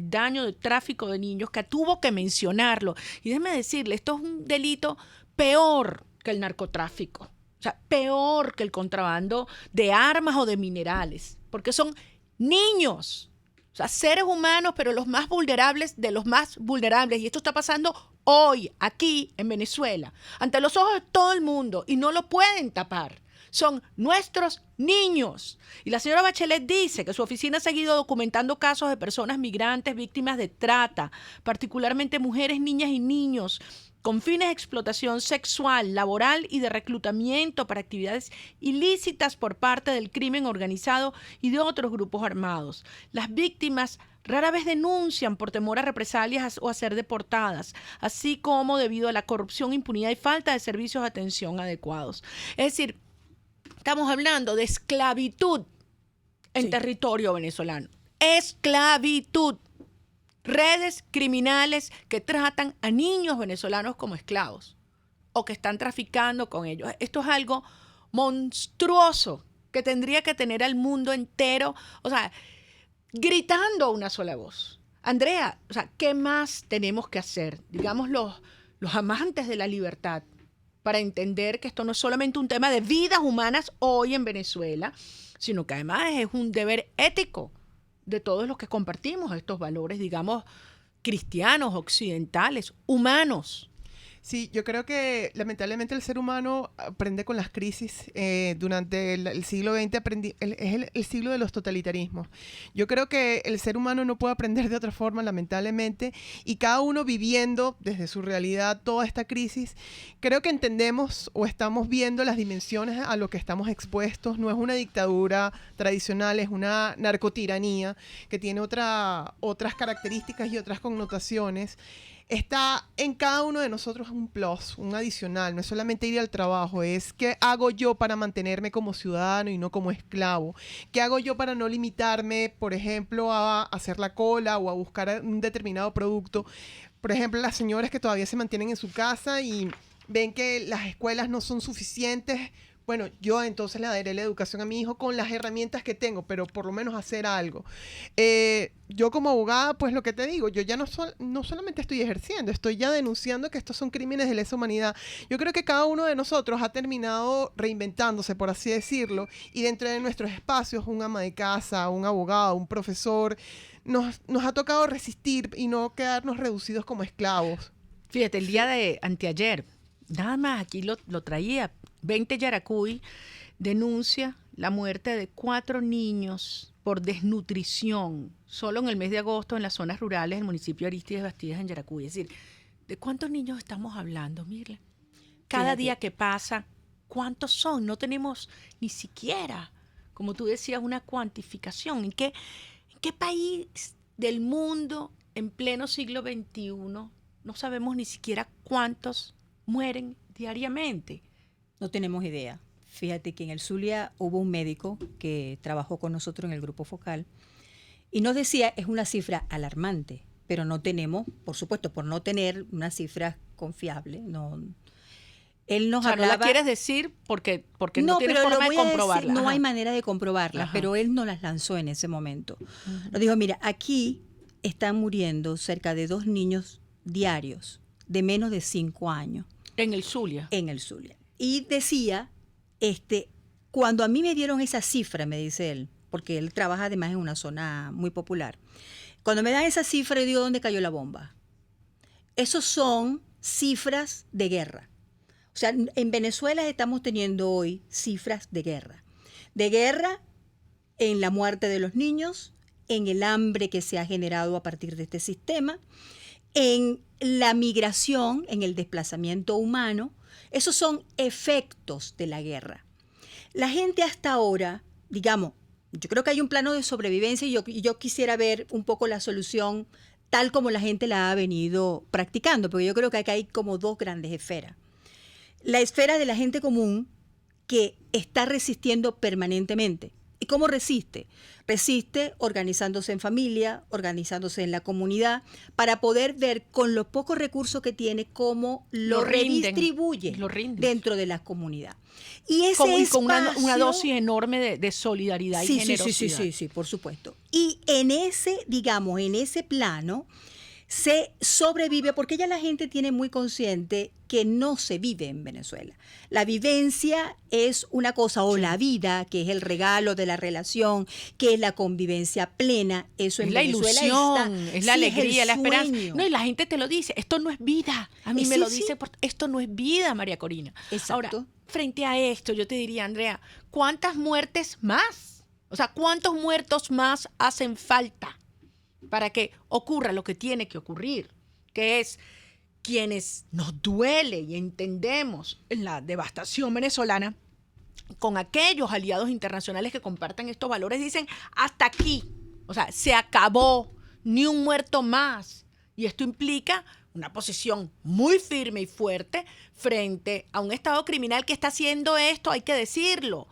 daño de tráfico de niños, que tuvo que mencionarlo. Y déjeme decirle, esto es un delito peor que el narcotráfico. O sea, peor que el contrabando de armas o de minerales. Porque son niños. O sea, seres humanos, pero los más vulnerables de los más vulnerables. Y esto está pasando hoy, aquí, en Venezuela, ante los ojos de todo el mundo, y no lo pueden tapar. Son nuestros niños. Y la señora Bachelet dice que su oficina ha seguido documentando casos de personas migrantes víctimas de trata, particularmente mujeres, niñas y niños, con fines de explotación sexual, laboral y de reclutamiento para actividades ilícitas por parte del crimen organizado y de otros grupos armados. Las víctimas rara vez denuncian por temor a represalias o a ser deportadas, así como debido a la corrupción, impunidad y falta de servicios de atención adecuados. Es decir, estamos hablando de esclavitud en territorio venezolano. Esclavitud. Redes criminales que tratan a niños venezolanos como esclavos o que están traficando con ellos. Esto es algo monstruoso que tendría que tener al mundo entero, o sea, gritando a una sola voz. Andrea, o sea, ¿qué más tenemos que hacer? Digamos, los amantes de la libertad, para entender que esto no es solamente un tema de vidas humanas hoy en Venezuela, sino que además es un deber ético de todos los que compartimos estos valores, digamos, cristianos, occidentales, humanos. Sí, yo creo que lamentablemente el ser humano aprende con las crisis. Durante el siglo XX es el siglo de los totalitarismos. Yo creo que el ser humano no puede aprender de otra forma, lamentablemente, y cada uno viviendo desde su realidad toda esta crisis, creo que entendemos o estamos viendo las dimensiones a lo que estamos expuestos. No es una dictadura tradicional, es una narcotiranía que tiene otras características y otras connotaciones. está en cada uno de nosotros un plus, un adicional. No es solamente ir al trabajo, es qué hago yo para mantenerme como ciudadano y no como esclavo. ¿Qué hago yo para no limitarme, por ejemplo, a hacer la cola o a buscar un determinado producto? Por ejemplo, las señoras que todavía se mantienen en su casa y ven que las escuelas no son suficientes. Bueno, yo entonces le daré la educación a mi hijo con las herramientas que tengo, pero por lo menos hacer algo. Yo como abogada, pues lo que te digo, yo ya no solamente estoy ejerciendo, estoy ya denunciando que estos son crímenes de lesa humanidad. Yo creo que cada uno de nosotros ha terminado reinventándose, por así decirlo, y dentro de nuestros espacios, un ama de casa, un abogado, un profesor, nos ha tocado resistir y no quedarnos reducidos como esclavos. Fíjate, el día de anteayer, nada más aquí lo traía, 20 Yaracuy denuncia la muerte de 4 niños por desnutrición solo en el mes de agosto en las zonas rurales del municipio de Arístides Bastidas en Yaracuy. Es decir, ¿de cuántos niños estamos hablando, Mirla? Cada día que pasa, ¿cuántos son? No tenemos ni siquiera, como tú decías, una cuantificación. ¿En qué país del mundo en pleno siglo XXI no sabemos ni siquiera cuántos mueren diariamente? No tenemos idea. Fíjate que en el Zulia hubo un médico que trabajó con nosotros en el grupo focal y nos decía, es una cifra alarmante, pero no tenemos, por supuesto, por no tener una cifra confiable, no. Él nos hablaba, ¿no la quieres decir porque no tiene forma de comprobarla? No hay manera de comprobarla, pero él nos las lanzó en ese momento. Nos dijo, mira, aquí están muriendo cerca de 2 niños diarios de menos de 5 años. En el Zulia. En el Zulia. Y decía, cuando a mí me dieron esa cifra, me dice él, porque él trabaja además en una zona muy popular, cuando me dan esa cifra, yo digo, ¿dónde cayó la bomba? Esos son cifras de guerra. O sea, en Venezuela estamos teniendo hoy cifras de guerra. De guerra en la muerte de los niños, en el hambre que se ha generado a partir de este sistema, en la migración, en el desplazamiento humano. Esos son efectos de la guerra. La gente hasta ahora, digamos, yo creo que hay un plano de sobrevivencia y yo quisiera ver un poco la solución tal como la gente la ha venido practicando, porque yo creo que acá hay como 2 grandes esferas. La esfera de la gente común que está resistiendo permanentemente. ¿Y cómo resiste? Resiste organizándose en familia, organizándose en la comunidad, para poder ver con los pocos recursos que tiene cómo lo redistribuye dentro de la comunidad. Y ese espacio, con una dosis enorme de solidaridad y generosidad. Sí, por supuesto. Y en ese, digamos, en ese plano se sobrevive porque ya la gente tiene muy consciente que no se vive en Venezuela. La vivencia es una cosa, o la vida, que es el regalo de la relación, que es la convivencia plena, eso en Venezuela es la ilusión, es la alegría, es la esperanza. No, y la gente te lo dice, esto no es vida. A mí me lo dice, esto no es vida, María Corina. Exacto. Ahora, frente a esto, yo te diría, Andrea, ¿cuántas muertes más? O sea, ¿cuántos muertos más hacen falta para que ocurra lo que tiene que ocurrir? Que es quienes nos duele y entendemos la devastación venezolana, con aquellos aliados internacionales que compartan estos valores, dicen hasta aquí, o sea, se acabó, ni un muerto más. Y esto implica una posición muy firme y fuerte frente a un Estado criminal que está haciendo esto, hay que decirlo,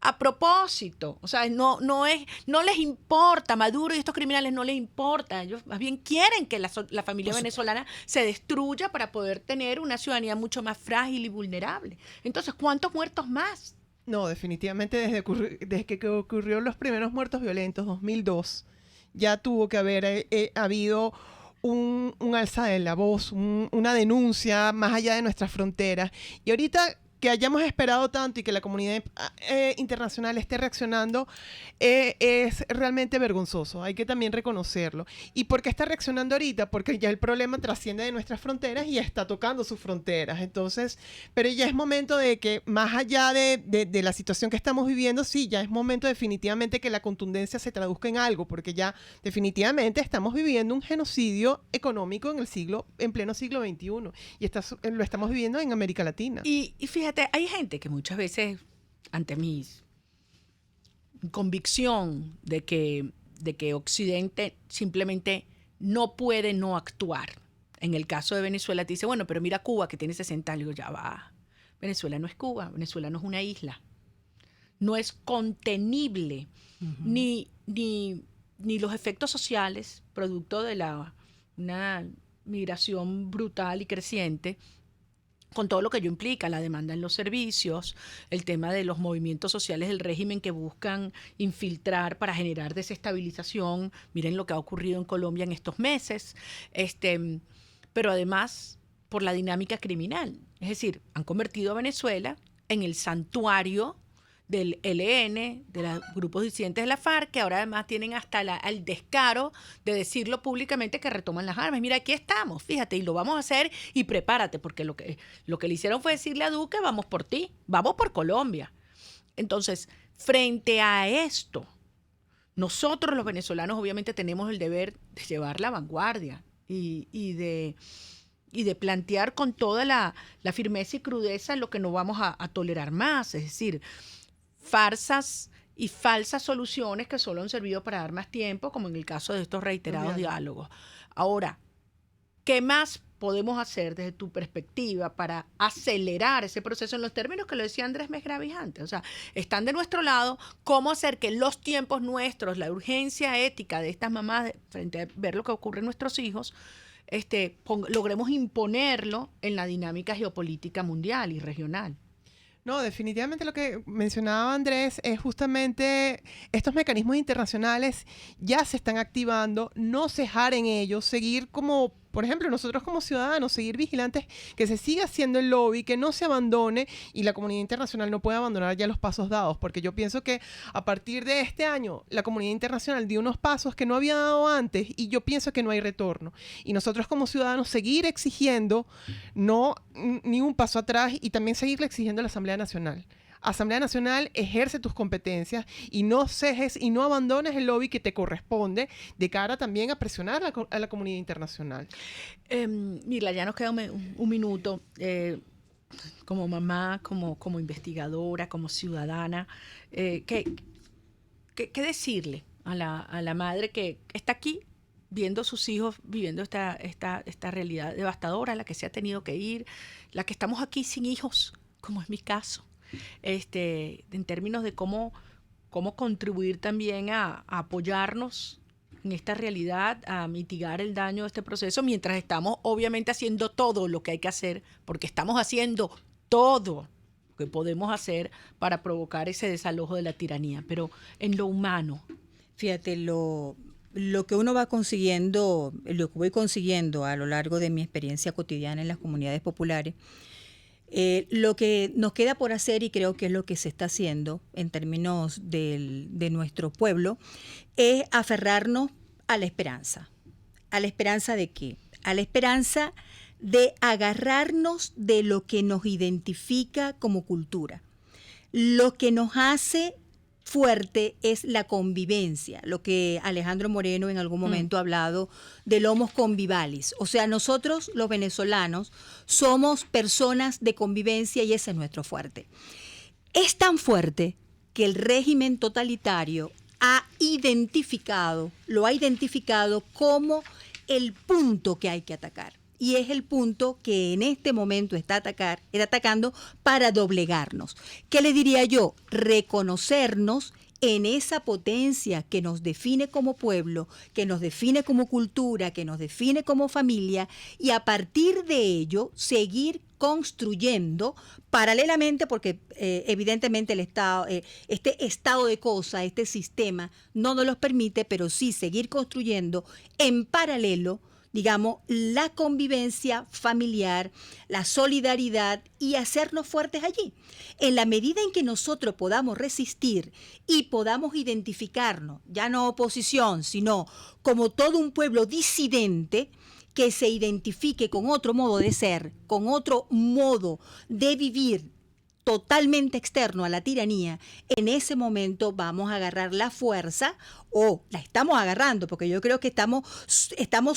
a propósito. O sea, no les importa, Maduro y estos criminales no les importa. Ellos más bien quieren que la familia venezolana se destruya para poder tener una ciudadanía mucho más frágil y vulnerable. Entonces, ¿cuántos muertos más? No, definitivamente desde que ocurrió los primeros muertos violentos, 2002, ya tuvo que haber habido un alza de la voz, una denuncia más allá de nuestras fronteras. Y ahorita que hayamos esperado tanto y que la comunidad internacional esté reaccionando es realmente vergonzoso. Hay que también reconocerlo. ¿Y por qué está reaccionando ahorita? Porque ya el problema trasciende de nuestras fronteras y está tocando sus fronteras. Entonces, pero ya es momento de que, más allá de la situación que estamos viviendo, sí, ya es momento definitivamente que la contundencia se traduzca en algo, porque ya definitivamente estamos viviendo un genocidio económico en pleno siglo XXI. Y lo estamos viviendo en América Latina. Y fíjate, hay gente que muchas veces, ante mi convicción de que Occidente simplemente no puede no actuar En el caso de Venezuela te dice, bueno, pero mira Cuba que tiene 60 años. Ya va. Venezuela no es Cuba, Venezuela no es una isla. No es contenible ni los efectos sociales producto de una migración brutal y creciente, con todo lo que ello implica, la demanda en los servicios, el tema de los movimientos sociales del régimen que buscan infiltrar para generar desestabilización. Miren lo que ha ocurrido en Colombia en estos meses. Pero además por la dinámica criminal. Es decir, han convertido a Venezuela en el santuario del ELN, de los grupos disidentes de la FARC, que ahora además tienen hasta el descaro de decirlo públicamente que retoman las armas. Mira, aquí estamos, fíjate, y lo vamos a hacer y prepárate, porque lo que le hicieron fue decirle a Duque, vamos por ti, vamos por Colombia. Entonces, frente a esto, nosotros los venezolanos obviamente tenemos el deber de llevar la vanguardia y de plantear con toda la firmeza y crudeza lo que no vamos a tolerar más, es decir, farsas y falsas soluciones que solo han servido para dar más tiempo, como en el caso de estos reiterados diálogos. Ahora, ¿qué más podemos hacer desde tu perspectiva para acelerar ese proceso en los términos que lo decía Andrés Mesgravis antes? O sea, están de nuestro lado, ¿cómo hacer que los tiempos nuestros, la urgencia ética de estas mamás frente a ver lo que ocurre en nuestros hijos, logremos imponerlo en la dinámica geopolítica mundial y regional? No, definitivamente lo que mencionaba Andrés es justamente estos mecanismos internacionales ya se están activando, no cejar en ellos, seguir como, por ejemplo, nosotros como ciudadanos, seguir vigilantes, que se siga haciendo el lobby, que no se abandone, y la comunidad internacional no puede abandonar ya los pasos dados, porque yo pienso que a partir de este año la comunidad internacional dio unos pasos que no había dado antes, y yo pienso que no hay retorno. Y nosotros como ciudadanos seguir exigiendo, no ni un paso atrás, y también seguirle exigiendo a la Asamblea Nacional. Asamblea Nacional, ejerce tus competencias y no cejes y no abandones el lobby que te corresponde de cara también a presionar a la comunidad internacional. Mirla, ya nos queda un minuto. Como mamá, como investigadora, como ciudadana, ¿qué decirle a la madre que está aquí viendo a sus hijos viviendo esta realidad devastadora, la que se ha tenido que ir, la que estamos aquí sin hijos, como es mi caso? En términos de cómo contribuir también a apoyarnos en esta realidad, a mitigar el daño de este proceso, mientras estamos obviamente haciendo todo lo que hay que hacer, porque estamos haciendo todo lo que podemos hacer para provocar ese desalojo de la tiranía, pero en lo humano. Fíjate, lo que uno va consiguiendo, lo que voy consiguiendo a lo largo de mi experiencia cotidiana en las comunidades populares, lo que nos queda por hacer, y creo que es lo que se está haciendo en términos de nuestro pueblo, es aferrarnos a la esperanza. ¿A la esperanza de qué? A la esperanza de agarrarnos de lo que nos identifica como cultura. Lo que nos hace fuerte es la convivencia, lo que Alejandro Moreno en algún momento ha hablado del homo convivalis. O sea, nosotros los venezolanos somos personas de convivencia y ese es nuestro fuerte. Es tan fuerte que el régimen totalitario lo ha identificado como el punto que hay que atacar. Y es el punto que en este momento está atacando para doblegarnos. ¿Qué le diría yo? Reconocernos en esa potencia que nos define como pueblo, que nos define como cultura, que nos define como familia, y a partir de ello seguir construyendo paralelamente, porque evidentemente el Estado, este estado de cosas, este sistema no nos los permite, pero sí seguir construyendo en paralelo, digamos, la convivencia familiar, la solidaridad y hacernos fuertes allí. En la medida en que nosotros podamos resistir y podamos identificarnos, ya no oposición, sino como todo un pueblo disidente que se identifique con otro modo de ser, con otro modo de vivir, totalmente externo a la tiranía, en ese momento vamos a agarrar la fuerza, o la estamos agarrando, porque yo creo que estamos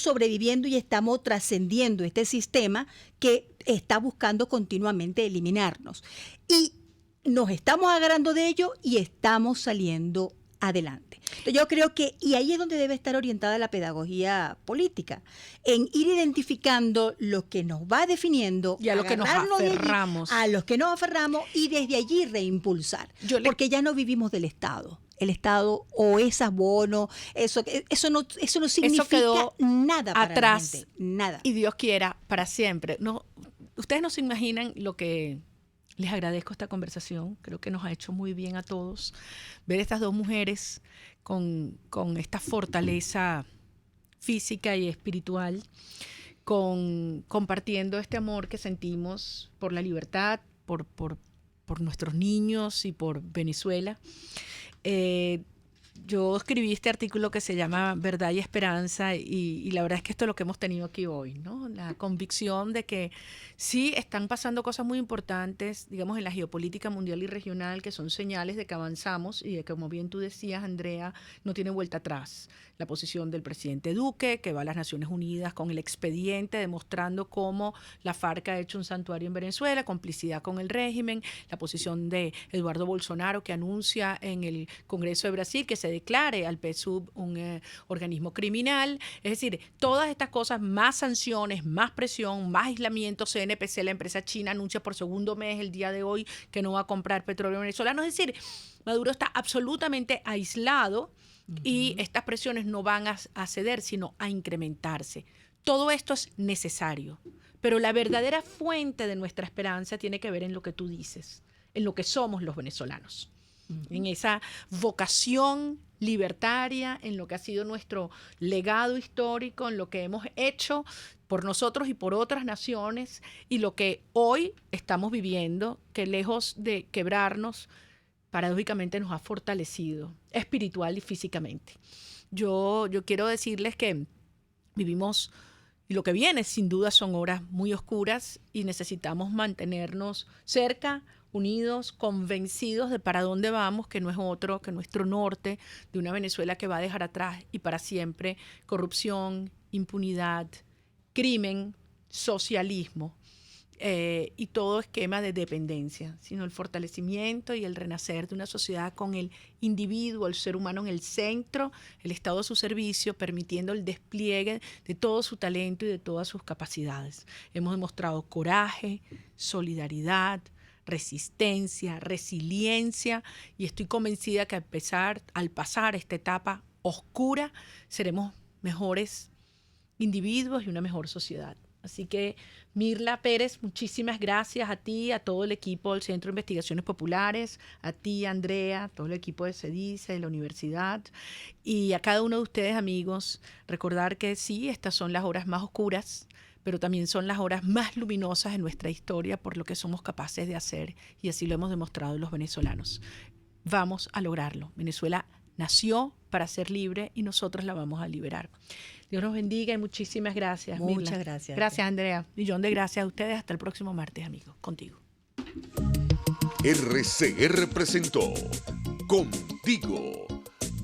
sobreviviendo y estamos trascendiendo este sistema que está buscando continuamente eliminarnos. Y nos estamos agarrando de ello y estamos saliendo adelante. Entonces, yo creo que, y ahí es donde debe estar orientada la pedagogía política, en ir identificando lo que nos va definiendo, y a lo que nos aferramos. A los que nos aferramos y desde allí reimpulsar. Porque ya no vivimos del Estado. El Estado o es abono, eso no significa quedó nada para atrás, la gente, nada. Y Dios quiera, para siempre. No, ustedes no se imaginan lo que les agradezco esta conversación. Creo que nos ha hecho muy bien a todos ver estas dos mujeres con esta fortaleza física y espiritual, compartiendo este amor que sentimos por la libertad, por nuestros niños y por Venezuela. Yo escribí este artículo que se llama Verdad y Esperanza y la verdad es que esto es lo que hemos tenido aquí hoy, ¿no? La convicción de que sí están pasando cosas muy importantes, digamos, en la geopolítica mundial y regional, que son señales de que avanzamos y de que, como bien tú decías, Andrea, no tiene vuelta atrás. La posición del presidente Duque, que va a las Naciones Unidas con el expediente demostrando cómo la FARC ha hecho un santuario en Venezuela, complicidad con el régimen, la posición de Eduardo Bolsonaro, que anuncia en el Congreso de Brasil que se declare al PSUV un organismo criminal. Es decir, todas estas cosas, más sanciones, más presión, más aislamiento. CNPC, la empresa china, anuncia por segundo mes el día de hoy que no va a comprar petróleo venezolano. Es decir, Maduro está absolutamente aislado y estas presiones no van a ceder, sino a incrementarse. Todo esto es necesario, pero la verdadera fuente de nuestra esperanza tiene que ver en lo que tú dices, en lo que somos los venezolanos, en esa vocación libertaria, en lo que ha sido nuestro legado histórico, en lo que hemos hecho por nosotros y por otras naciones, y lo que hoy estamos viviendo, que lejos de quebrarnos, paradójicamente nos ha fortalecido espiritual y físicamente. Yo quiero decirles que vivimos, y lo que viene sin duda son horas muy oscuras y necesitamos mantenernos cerca, unidos, convencidos de para dónde vamos, que no es otro que nuestro norte, de una Venezuela que va a dejar atrás y para siempre corrupción, impunidad, crimen, socialismo. Y todo esquema de dependencia, sino el fortalecimiento y el renacer de una sociedad con el individuo, el ser humano en el centro, el Estado a su servicio, permitiendo el despliegue de todo su talento y de todas sus capacidades. Hemos demostrado coraje, solidaridad, resistencia, resiliencia, y estoy convencida que al pasar esta etapa oscura, seremos mejores individuos y una mejor sociedad. Así que, Mirla Pérez, muchísimas gracias a ti, a todo el equipo del Centro de Investigaciones Populares, a ti, Andrea, a todo el equipo de CEDICE, de la universidad, y a cada uno de ustedes, amigos, recordar que sí, estas son las horas más oscuras, pero también son las horas más luminosas en nuestra historia por lo que somos capaces de hacer, y así lo hemos demostrado los venezolanos. Vamos a lograrlo. Venezuela nació para ser libre y nosotros la vamos a liberar. Dios nos bendiga y muchísimas gracias. Muchas Mirla. gracias. Gracias, Andrea. Millón de gracias a ustedes. Hasta el próximo martes, amigos. Contigo. RCR presentó Contigo,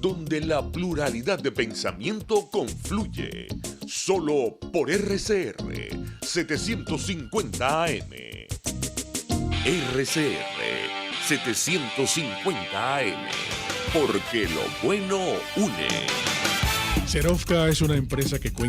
donde la pluralidad de pensamiento confluye. Solo por RCR 750 AM. RCR 750 AM. Porque lo bueno une. Serovka es una empresa que cuenta